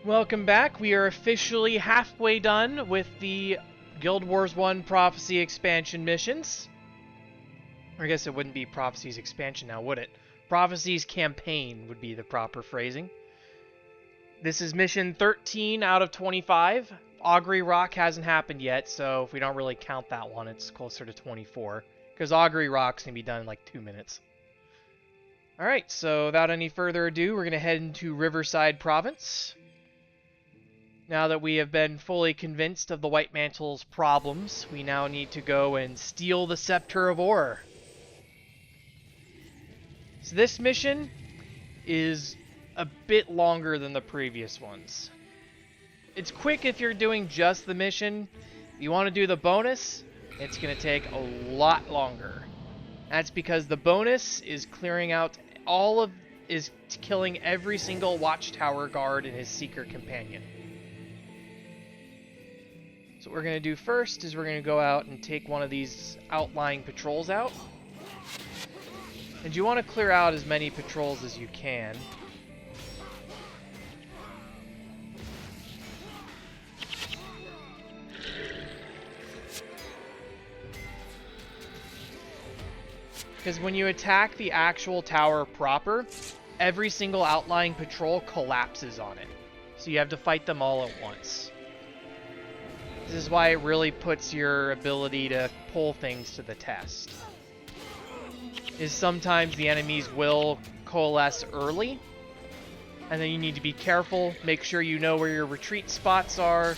Welcome back. We are officially halfway done with the Guild Wars 1 Prophecy expansion missions. I guess it wouldn't be Prophecies expansion now, would it? Prophecies campaign would be the proper phrasing. This is mission 13 out of 25. Augury Rock hasn't happened yet, so if we don't really count that one, it's closer to 24. Because Augury Rock's going to be done in like 2 minutes. Alright, so without any further ado, we're going to head into Riverside Province. Now that we have been fully convinced of the White Mantle's problems, we now need to go and steal the Scepter of Ore. So this mission is a bit longer than the previous ones. It's quick if you're doing just the mission. If you want to do the bonus, it's going to take a lot longer. That's because the bonus is clearing out is killing every single Watchtower guard and his Seeker companion. So what we're going to do first is we're going to go out and take one of these outlying patrols out. And you want to clear out as many patrols as you can. Because when you attack the actual tower proper, every single outlying patrol collapses on it. So you have to fight them all at once. This is why it really puts your ability to pull things to the test. Is sometimes the enemies will coalesce early, and then you need to be careful, make sure you know where your retreat spots are,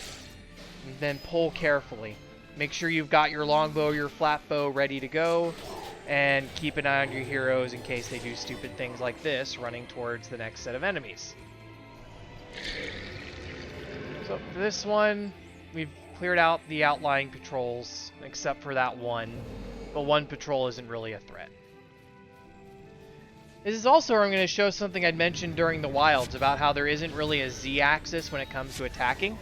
and then pull carefully. Make sure you've got your longbow, your flatbow ready to go, and keep an eye on your heroes in case they do stupid things like this, running towards the next set of enemies. So for this one, we've cleared out the outlying patrols, except for that one, but one patrol isn't really a threat. This is also where I'm going to show something I'd mentioned during the Wilds about how there isn't really a Z-axis when it comes to attacking.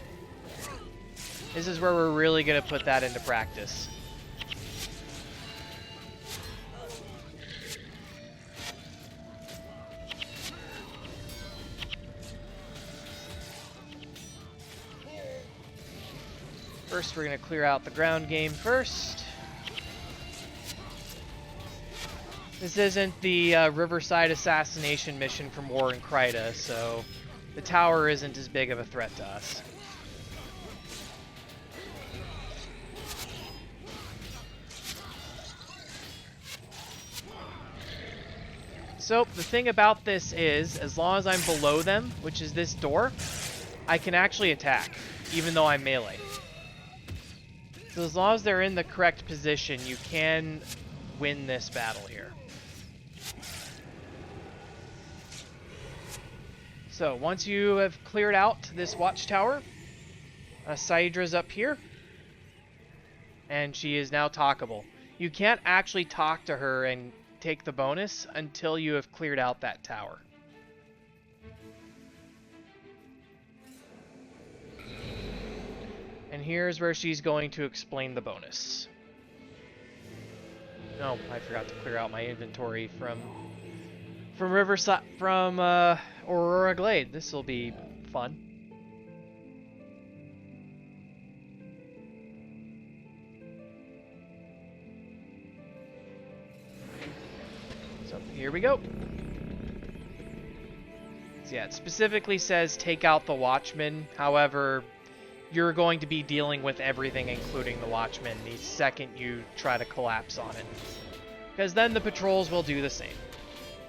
This is where we're really going to put that into practice. First, we're going to clear out the ground game first. This isn't the Riverside assassination mission from War in Kryta, so the tower isn't as big of a threat to us. So, the thing about this is, as long as I'm below them, which is this door, I can actually attack, even though I'm melee. So as long as they're in the correct position, you can win this battle here. So once you have cleared out this watchtower, Sydra's up here, and she is now talkable. You can't actually talk to her and take the bonus until you have cleared out that tower. And here's where she's going to explain the bonus. No, I forgot to clear out my inventory from Riverside, from Aurora Glade. This will be fun. So here we go. So yeah, it specifically says take out the Watchman. However, you're going to be dealing with everything, including the Watchman, the second you try to collapse on it. Because then the patrols will do the same.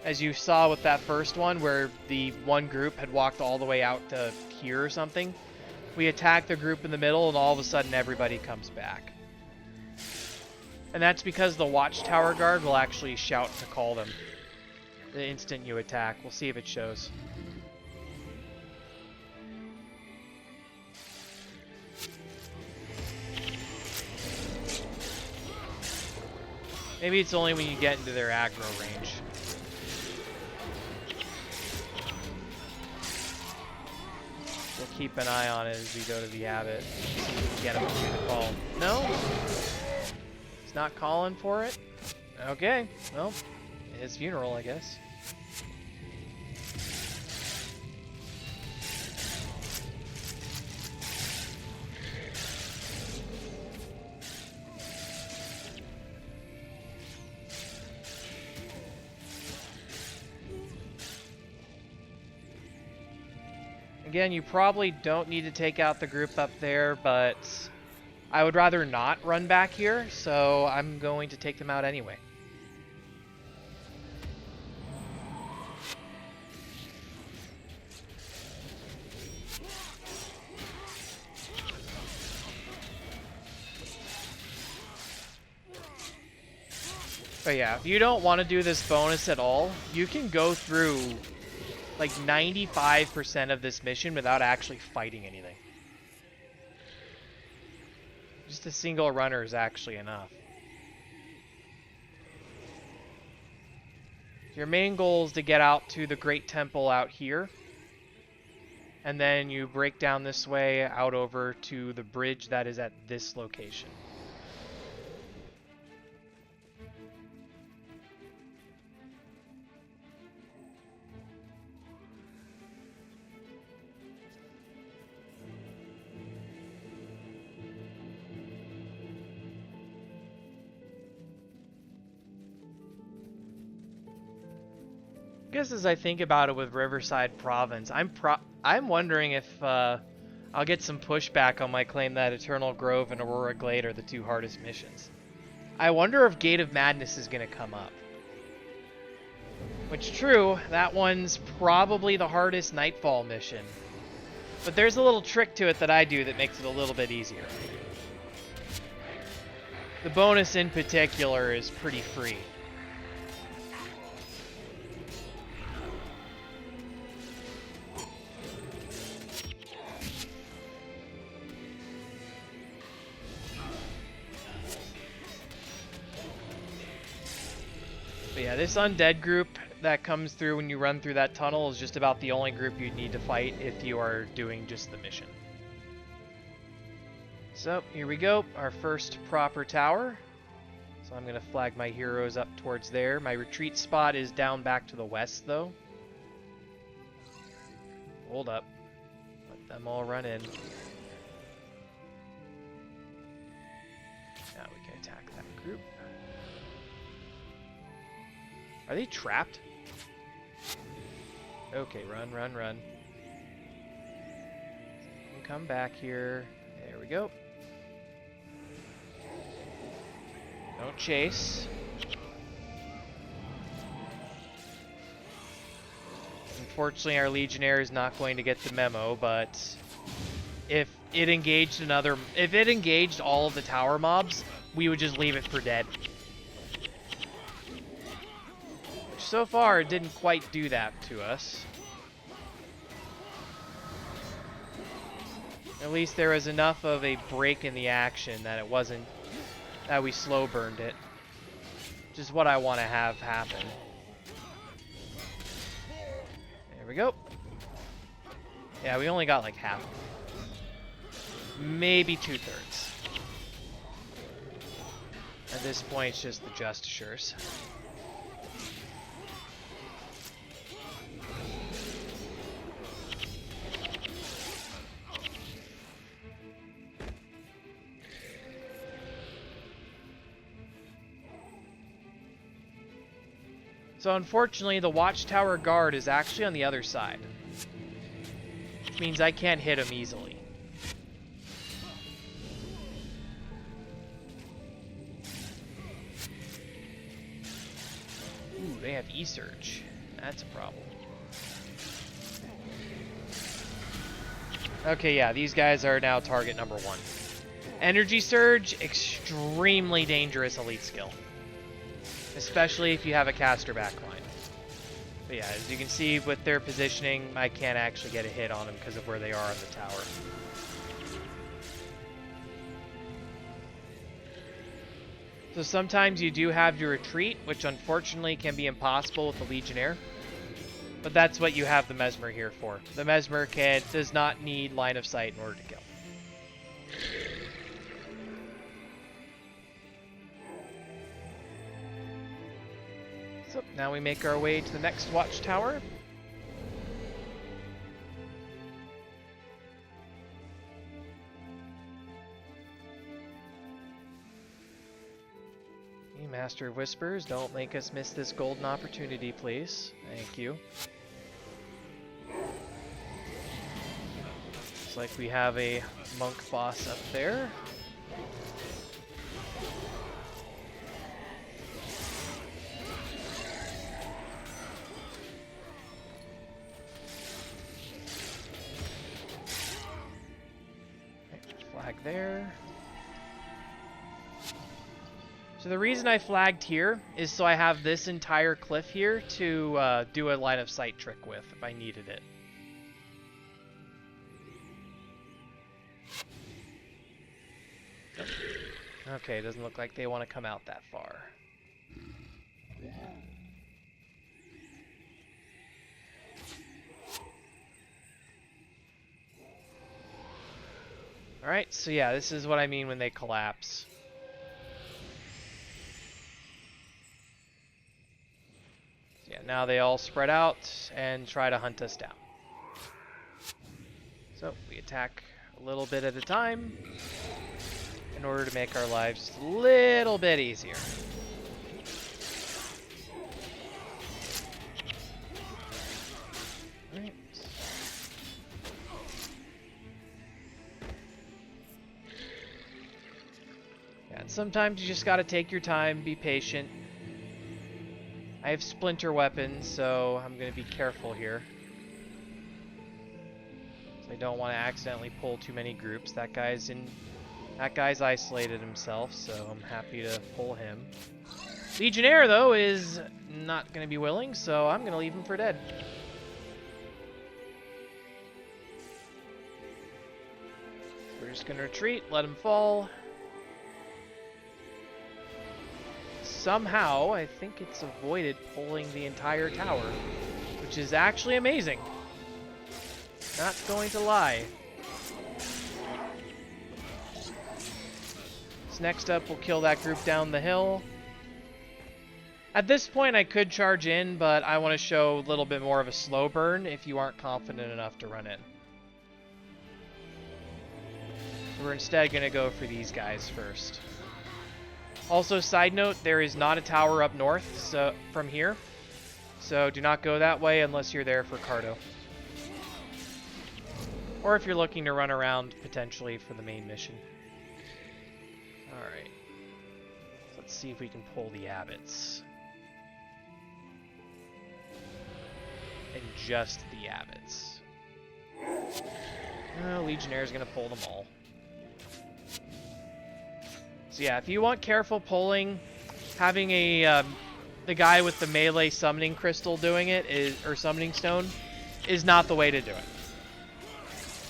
As you saw with that first one, where the one group had walked all the way out to here or something, we attack the group in the middle, and all of a sudden everybody comes back. And that's because the Watchtower guard will actually shout to call them the instant you attack. We'll see if it shows. Maybe it's only when you get into their aggro range. We'll keep an eye on it as we go to the Abbot. See if we can get him to do the call. No? He's not calling for it? Okay. Well, his funeral, I guess. Again, you probably don't need to take out the group up there, but I would rather not run back here, so I'm going to take them out anyway. But yeah, if you don't want to do this bonus at all, you can go through like 95% of this mission without actually fighting anything. Just a single runner is actually enough. Your main goal is to get out to the Great Temple out here. And then you break down this way out over to the bridge that is at this location. I guess as I think about it with Riverside Province, I'm wondering if I'll get some pushback on my claim that Eternal Grove and Aurora Glade are the two hardest missions. I wonder if Gate of Madness is going to come up. Which, true, that one's probably the hardest Nightfall mission. But there's a little trick to it that I do that makes it a little bit easier. The bonus in particular is pretty free. But yeah, this undead group that comes through when you run through that tunnel is just about the only group you'd need to fight if you are doing just the mission. So, here we go, our first proper tower. So I'm going to flag my heroes up towards there. My retreat spot is down back to the west, though. Hold up. Let them all run in. Now we can attack that group. Are they trapped? Okay, run, run, run. Come back here. There we go. Don't chase. Unfortunately, our Legionnaire is not going to get the memo, but if it engaged all of the tower mobs, we would just leave it for dead. So far, it didn't quite do that to us. At least there was enough of a break in the action that it wasn't that we slow burned it. Which is what I want to have happen. There we go. Yeah, we only got like half. Maybe 2/3. At this point, it's just the Justiciars. So unfortunately, the Watchtower Guard is actually on the other side. Which means I can't hit him easily. Ooh, they have E-Surge. That's a problem. Okay, yeah, these guys are now target number 1. Energy Surge, extremely dangerous elite skill. Especially if you have a caster backline. But yeah, as you can see with their positioning, I can't actually get a hit on them because of where they are on the tower. So sometimes you do have to retreat, which unfortunately can be impossible with the Legionnaire. But that's what you have the Mesmer here for. The Mesmer does not need line of sight in order to kill. So now we make our way to the next watchtower. Hey, Master of Whispers, don't make us miss this golden opportunity, please. Thank you. Like we have a monk boss up there. Flag there. So the reason I flagged here is so I have this entire cliff here to do a line of sight trick with if I needed it. Okay, doesn't look like they want to come out that far. Alright, so yeah, this is what I mean when they collapse. So yeah, now they all spread out and try to hunt us down. So we attack a little bit at a time in order to make our lives just a little bit easier. Alright. Yeah, and sometimes you just gotta take your time, be patient. I have splinter weapons, so I'm gonna be careful here. So I don't want to accidentally pull too many groups. That guy's isolated himself, so I'm happy to pull him. Legionnaire, though, is not going to be willing, so I'm going to leave him for dead. We're just going to retreat, let him fall. Somehow, I think it's avoided pulling the entire tower, which is actually amazing. Not going to lie. So next up, we'll kill that group down the hill. At this point, I could charge in, but I want to show a little bit more of a slow burn if you aren't confident enough to run in. We're instead going to go for these guys first. Also, side note, there is not a tower up north so from here. So do not go that way unless you're there for Cardo. Or if you're looking to run around, potentially, for the main mission. Alright. Let's see if we can pull the abbots. And just the abbots. Legionnaire's gonna pull them all. So yeah, if you want careful pulling, having a the guy with the melee summoning crystal doing it or summoning stone is not the way to do it.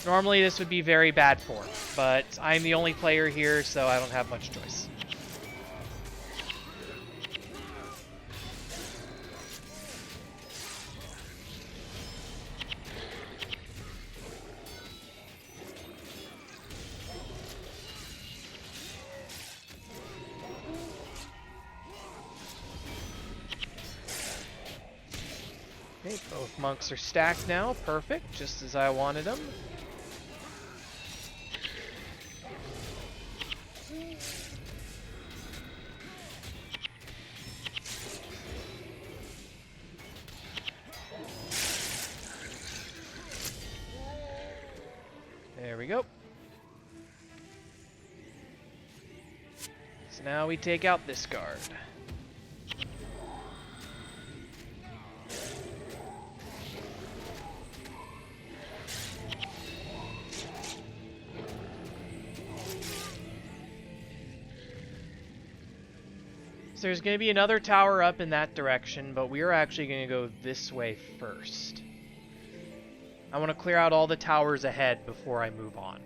Normally this would be very bad form, but I'm the only player here, so I don't have much choice. Okay, both monks are stacked now. Perfect, just as I wanted them. There we go. So now we take out this guard. So there's going to be another tower up in that direction, but we are actually going to go this way first. I want to clear out all the towers ahead before I move on.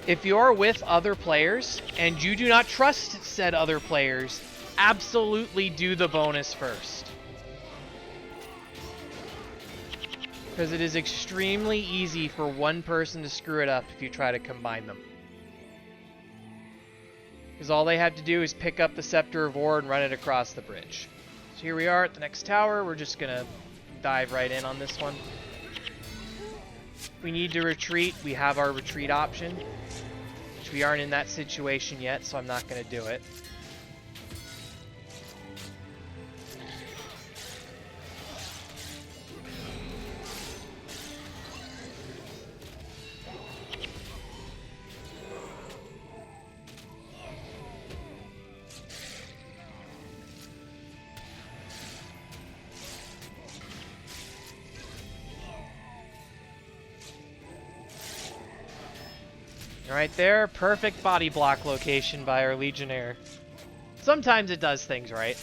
If you're with other players and you do not trust said other players, absolutely do the bonus first. Because it is extremely easy for one person to screw it up if you try to combine them. Because all they have to do is pick up the Scepter of War and run it across the bridge. So here we are at the next tower. We're just going to dive right in on this one. If we need to retreat, we have our retreat option. Which we aren't in that situation yet, so I'm not going to do it. Right there, perfect body block location by our Legionnaire. Sometimes it does things right.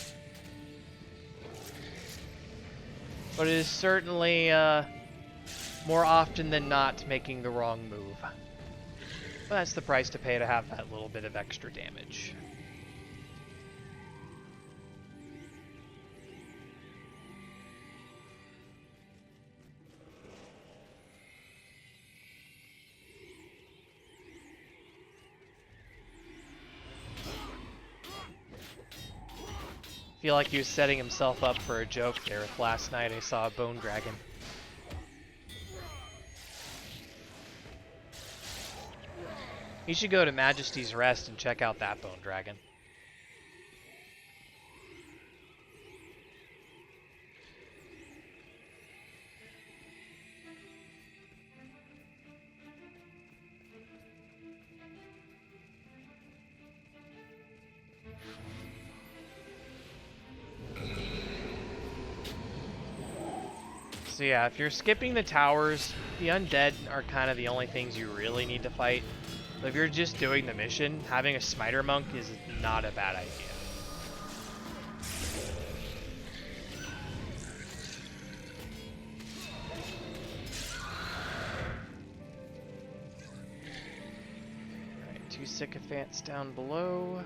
But it is certainly, more often than not, making the wrong move. But that's the price to pay to have that little bit of extra damage. I feel like he was setting himself up for a joke there with last night I saw a bone dragon. You should go to Majesty's Rest and check out that bone dragon. So yeah, if you're skipping the towers, the undead are kind of the only things you really need to fight. But if you're just doing the mission, having a smiter monk is not a bad idea. Alright, 2 sycophants down below.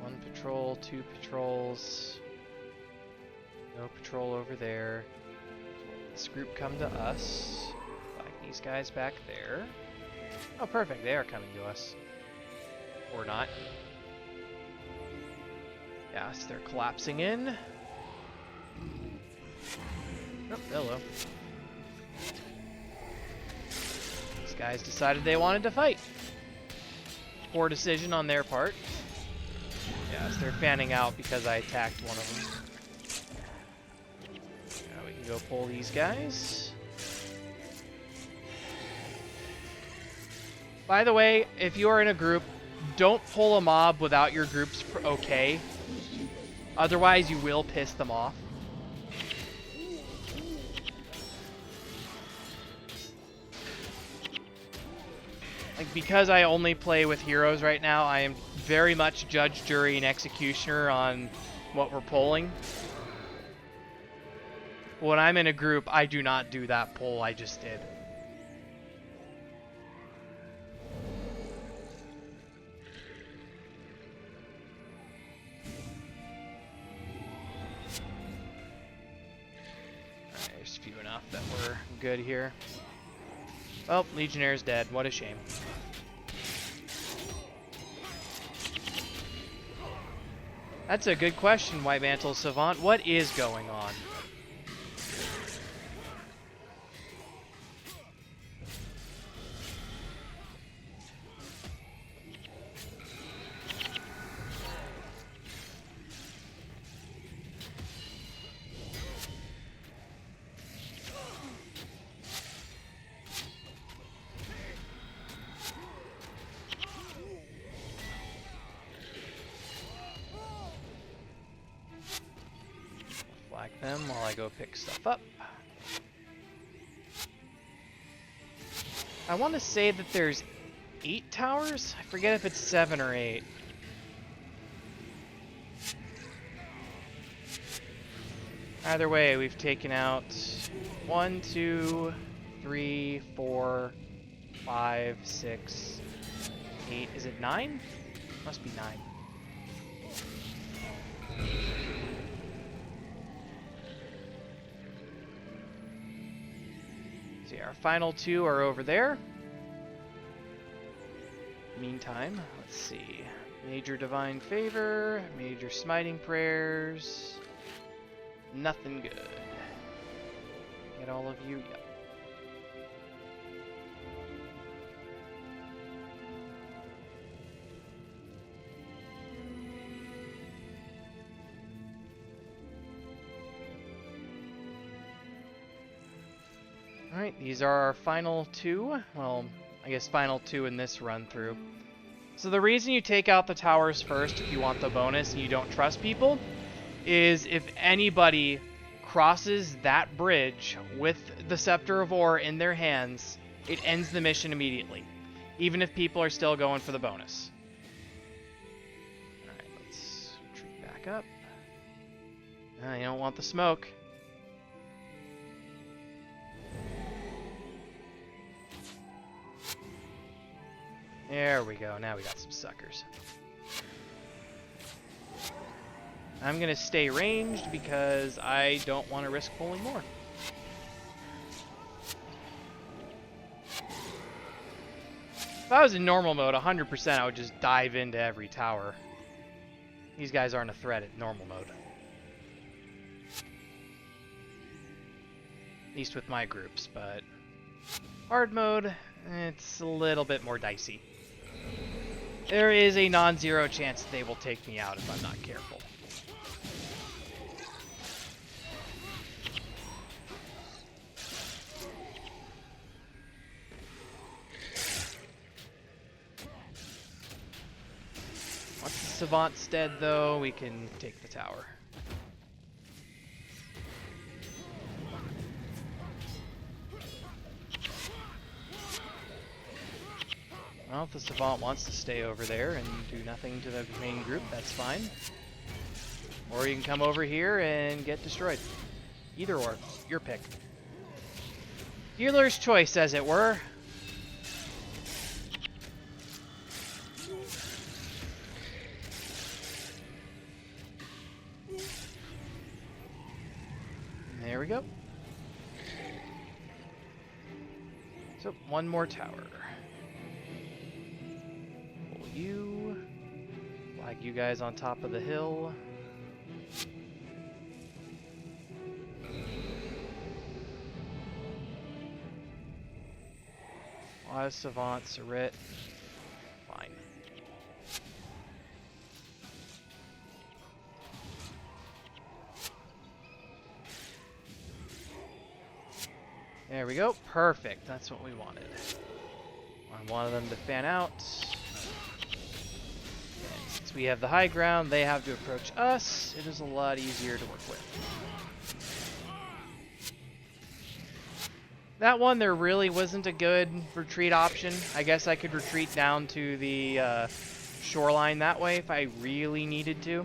1 patrol, 2 patrols. No patrol over there. This group come to us. Flag these guys back there. Oh, perfect. They are coming to us. Or not. Yes, they're collapsing in. Oh, hello. These guys decided they wanted to fight. Poor decision on their part. Yes, they're fanning out because I attacked one of them. Now we can go pull these guys. By the way, if you are in a group, don't pull a mob without your group's okay. Otherwise, you will piss them off. Like, because I only play with heroes right now, I am very much judge, jury, and executioner on what we're pulling. When I'm in a group, I do not do that pull I just did. Alright, there's few enough that we're good here. Well, Legionnaire's dead. What a shame. That's a good question, White Mantle Savant. What is going on? Them while I go pick stuff up. I want to say that there's 8 towers. I forget if it's 7 or 8. Either way, we've taken out 1, 2, 3, 4, 5, 6, 8. Is it 9? Must be 9. Our final 2 are over there. Meantime, let's see. Major Divine Favor, Major Smiting Prayers. Nothing good. Get all of you? Yep. Alright, these are our final 2. Well, I guess final 2 in this run through. So the reason you take out the towers first if you want the bonus and you don't trust people is if anybody crosses that bridge with the Scepter of Ore in their hands, it ends the mission immediately. even if people are still going for the bonus. Alright, let's retreat back up. You don't want the smoke. There we go, now we got some suckers. I'm gonna stay ranged because I don't want to risk pulling more. If I was in normal mode, 100% I would just dive into every tower. These guys aren't a threat at normal mode. At least with my groups, but hard mode, it's a little bit more dicey. There is a non-zero chance that they will take me out if I'm not careful. Once the Savant's dead, though, we can take the tower. Well, if the Savant wants to stay over there and do nothing to the main group, that's fine. Or you can come over here and get destroyed. Either or, your pick. Dealer's choice, as it were. There we go. So, one more tower. Pull you. Flag you guys on top of the hill. Savant, Sarit. Fine. There we go. Perfect. That's what we wanted. I wanted them to fan out. And since we have the high ground, they have to approach us. It is a lot easier to work with. That one, there really wasn't a good retreat option. I guess I could retreat down to the shoreline that way if I really needed to.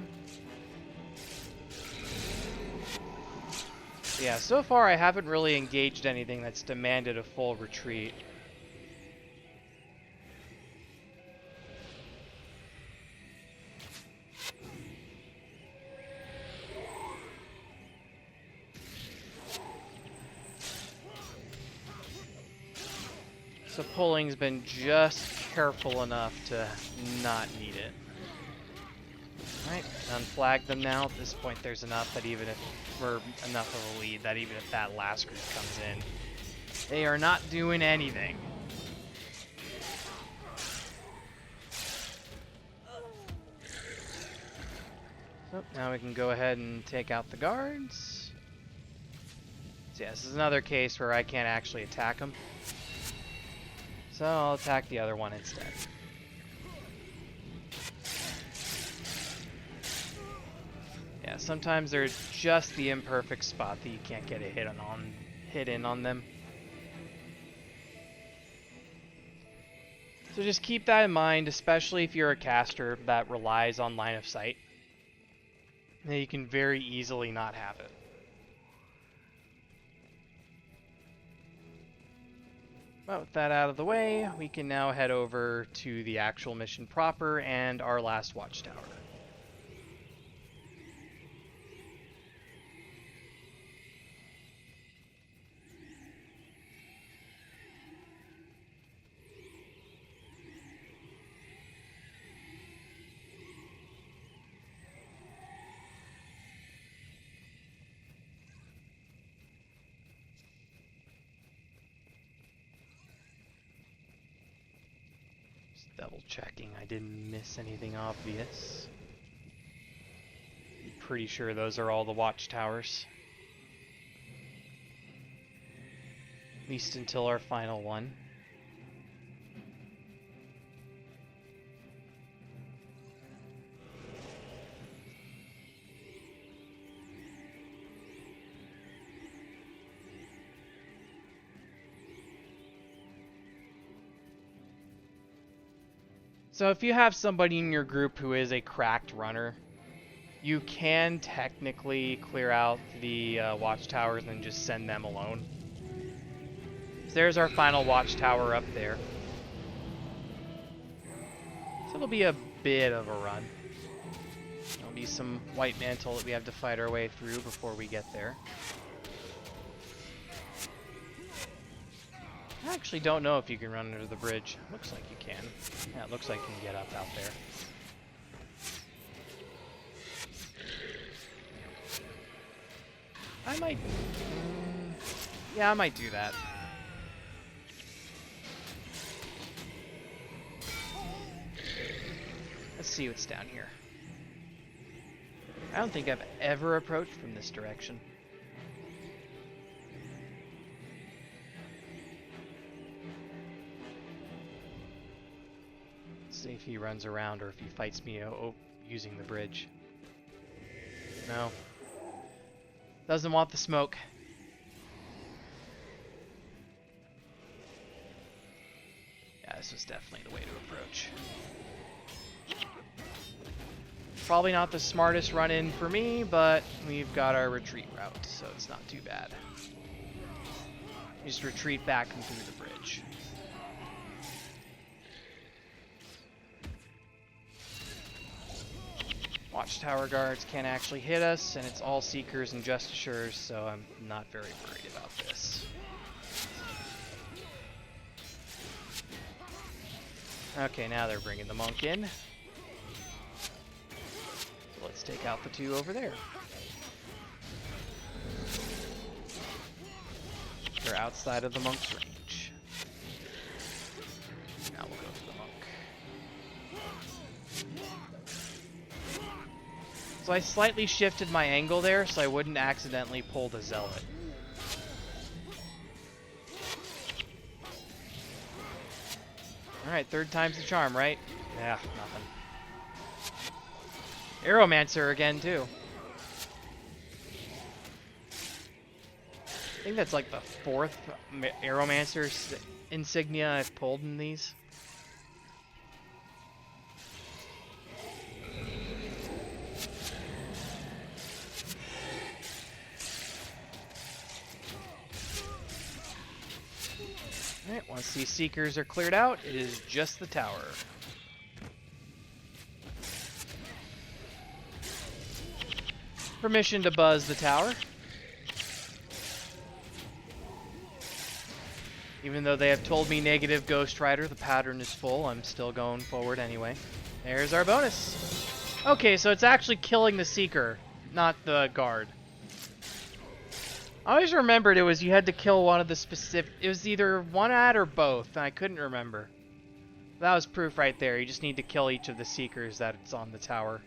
Yeah, so far I haven't really engaged anything that's demanded a full retreat. So pulling's been just careful enough to not need it. Alright, unflag them now. At this point there's enough that even if we're enough of a lead, that even if that last group comes in, they are not doing anything. So now we can go ahead and take out the guards. So yeah, this is another case where I can't actually attack them. So I'll attack the other one instead. Yeah, sometimes there's just the imperfect spot that you can't get a hit in on them. So just keep that in mind, especially if you're a caster that relies on line of sight. Then you can very easily not have it. But with that out of the way, we can now head over to the actual mission proper and our last watchtower. Double checking I didn't miss anything obvious. I'm pretty sure those are all the watchtowers. At least until our final one. So if you have somebody in your group who is a cracked runner, you can technically clear out the watchtowers and then just send them alone. So there's our final watchtower up there. So it'll be a bit of a run. There'll be some white mantle that we have to fight our way through before we get there. I actually don't know if you can run under the bridge. Looks like you can. Yeah, it looks like you can get up out there. I might... yeah, I might do that. Let's see what's down here. I don't think I've ever approached from this direction. Let's see if he runs around or if he fights me using the bridge. No. Doesn't want the smoke. Yeah, this was definitely the way to approach. Probably not the smartest run-in for me, but we've got our retreat route, so it's not too bad. Just retreat back and through the bridge. Watchtower guards can't actually hit us, and it's all Seekers and Justiciars, so I'm not very worried about this. Okay, now they're bringing the monk in. So let's take out the two over there. They're outside of the monk's range. Now we'll go for the monk. So I slightly shifted my angle there so I wouldn't accidentally pull the zealot. Alright, third time's the charm, right? Yeah, nothing. Aeromancer again, too. I think that's like the fourth Aeromancer insignia I've pulled in these. Alright, once these Seekers are cleared out, it is just the tower. Permission to buzz the tower. Even though they have told me negative Ghost Rider, the pattern is full, I'm still going forward anyway. There's our bonus. Okay, so it's actually killing the Seeker, not the guard. I always remembered it was you had to kill one of the specific... It was either one ad or both, and I couldn't remember. That was proof right there. You just need to kill each of the Seekers that it's on the tower.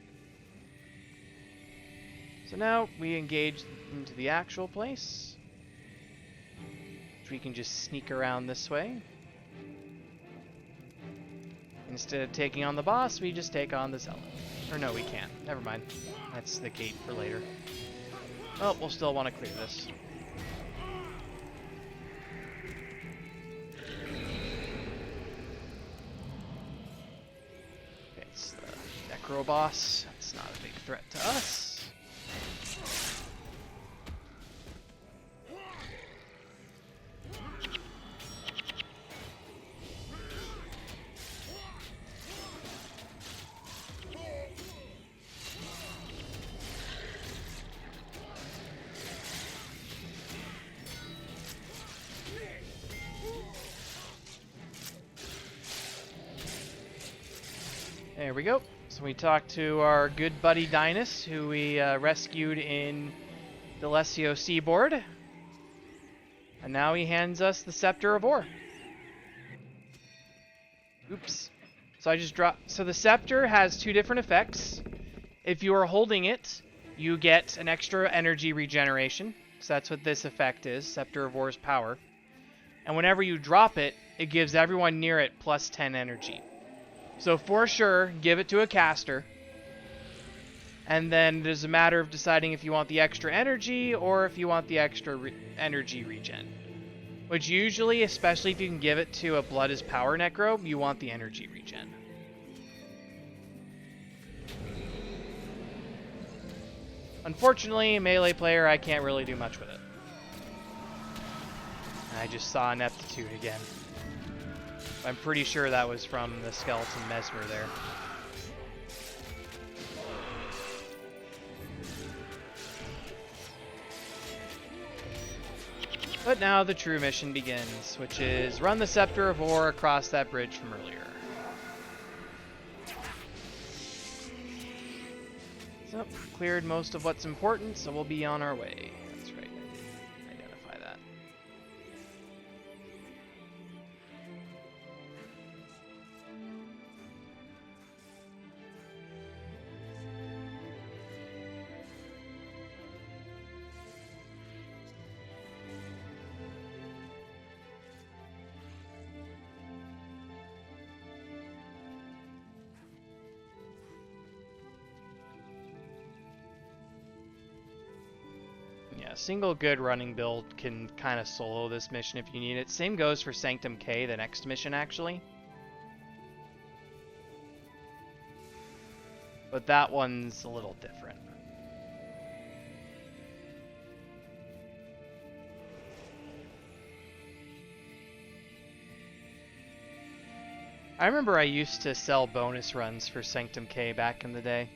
So now we engage into the actual place. Which we can just sneak around this way. Instead of taking on the boss, we just take on the zealot. Or no, we can't. Never mind. That's the gate for later. Oh, we'll still want to clear this. It's the Necro boss. That's not a big threat to us. There we go. So we talked to our good buddy Dynas, who we rescued in the Lesio Seaboard. And now he hands us the Scepter of Ore. Oops. So I just dropped... So the Scepter has two different effects. If you are holding it, you get an extra energy regeneration. So that's what this effect is, Scepter of Ore's power. And whenever you drop it, it gives everyone near it plus 10 energy. So for sure, give it to a caster. And then there's a matter of deciding if you want the extra energy or if you want the extra energy regen. Which usually, especially if you can give it to a Blood is Power Necro, you want the energy regen. Unfortunately, a melee player, I can't really do much with it. I just saw Ineptitude again. I'm pretty sure that was from the Skeleton Mesmer there. But now the true mission begins, which is run the Scepter of Ore across that bridge from earlier. So, cleared most of what's important, so we'll be on our way. That's right. Identify that. Yeah, single good running build can kind of solo this mission if you need it. Same goes for Sanctum K, the next mission, actually. But that one's a little different. I remember I used to sell bonus runs for Sanctum K back in the day.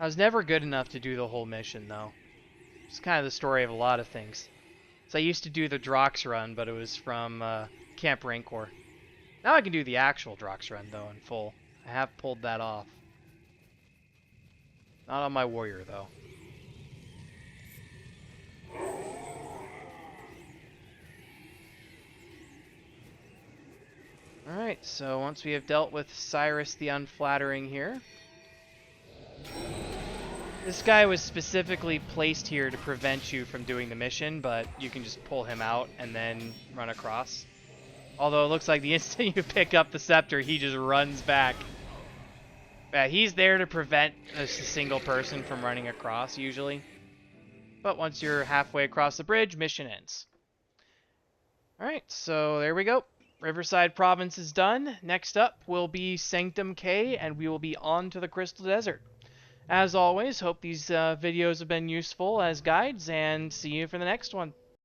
I was never good enough to do the whole mission, though. It's kind of the story of a lot of things. So I used to do the Drox run, but it was from Camp Rancor. Now I can do the actual Drox run, though, in full. I have pulled that off. Not on my warrior, though. Alright, so once we have dealt with Cyrus the Unflattering here... This guy was specifically placed here to prevent you from doing the mission, but you can just pull him out and then run across. Although it looks like the instant you pick up the scepter, he just runs back. Yeah, he's there to prevent a single person from running across, usually. But once you're halfway across the bridge, mission ends. Alright, so there we go. Riverside Province is done. Next up will be Sanctum K, and we will be on to the Crystal Desert. As always, hope these videos have been useful as guides, and see you for the next one.